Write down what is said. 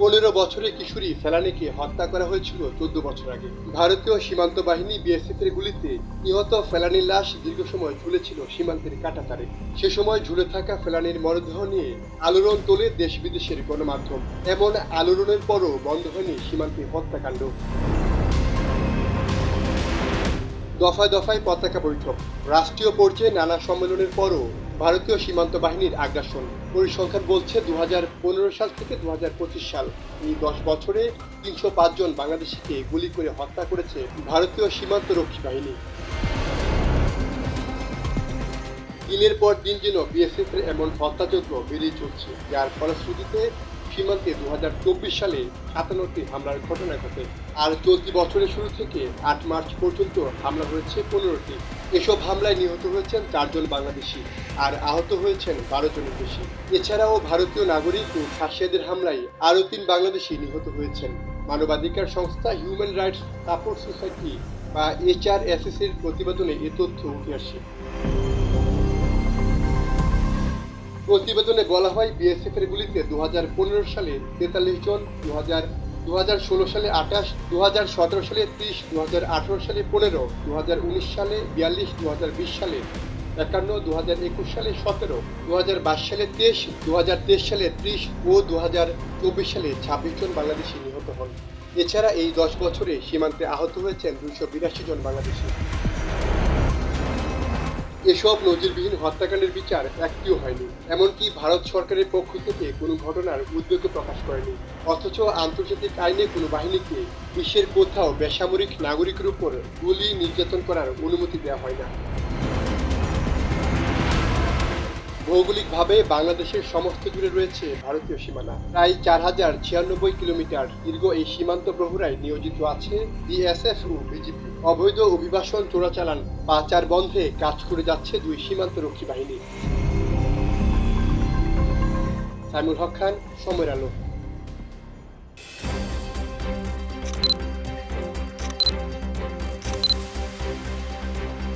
15 বছরের কিশোরী ফেলানীকে হত্যা করা হয়েছিল 14 বছর আগে। ভারতীয় সীমান্ত বাহিনী বিএসএফ এর গুলিতে নিহত ফেলানীর লাশ দীর্ঘ সময় ঝুলেছিল সীমান্তের কাঁটাতারে। সে সময় ঝুলে থাকা ফেলানীর মরদেহ নিয়ে আলোড়ন তোলে দেশ বিদেশের গণমাধ্যম। এমন আলোড়নের পরও বন্ধ হয়নি সীমান্তে হত্যাকাণ্ড। দফায় দফায় পতাকা বৈঠক, রাষ্ট্রীয় পর্যায়ে নানা সম্মেলনের পরও ভারতীয় সীমান্ত বাহিনীর আগ্রাসন। পরিসংখ্যান বলছে 2015 সাল থেকে 2025 সাল এই 10 বছরে 305 জন বাংলাদেশিকে গুলি করে হত্যা করেছে ভারতীয় সীমান্ত রক্ষী বাহিনী। দিনের পর দিন যেন বিএসএফ এর এমন হত্যাযজ্ঞ বেড়েই চলছে, যার ফলশ্রুতিতে সীমান্তে 2024 সালে 57টি হামলার ঘটনা ঘটে। আর চলতি বছরের শুরু থেকে 8 মার্চ পর্যন্ত হামলা হয়েছে 15টি। এসব হামলায় নিহত হয়েছেন 4 জন বাংলাদেশি আর আহত হয়েছেন 12 জনের বেশি। এছাড়াও ভারতীয় নাগরিক ও খাসিয়াদের হামলায় আরও 3 বাংলাদেশি নিহত হয়েছেন। মানবাধিকার সংস্থা হিউম্যান রাইটস সাপোর্ট সোসাইটি বা HRSS এর প্রতিবেদনে এ তথ্য উঠে আসে। প্রতিবেদনে বলা হয়, বিএসএফ এর গুলিতে 2015 সালে 43 জন, 2016 সালে 28, 2017 সালে 30, 2018 সালে 15, 2019 সালে 42, 2020 সালে 51, 2021 সালে 17, 2022 সালে 23, 2023 সালে 30 ও 2024 সালে 26 জন বাংলাদেশি নিহত হন। এছাড়া এই 10 বছরে সীমান্তে আহত হয়েছেন 282 জন বাংলাদেশি। এসব নজিরবিহীন হত্যাকাণ্ডের বিচার একটিও হয়নি, এমনকি ভারত সরকারের পক্ষ থেকে কোনো ঘটনার উদ্বেগও প্রকাশ করেনি। অথচ আন্তর্জাতিক আইনে কোনো বাহিনীকে বিশ্বের কোথাও বেসামরিক নাগরিকের উপর গুলি নির্যাতন করার অনুমতি দেওয়া হয় না। ভৌগোলিকভাবে বাংলাদেশের সমস্ত জুড়ে রয়েছে ভারতীয় সীমানা। প্রায় 4096 কিলোমিটার দীর্ঘ এই সীমান্ত প্রহরায় নিয়োজিত আছে বিএসএফ ও বিজিবি। অবৈধ অভিবাসন, চোরাচালান, পাচার বন্ধে কাজ করে যাচ্ছে 2 সীমান্ত রক্ষী বাহিনী। সাইমুল হক খান, সময়ের আলো।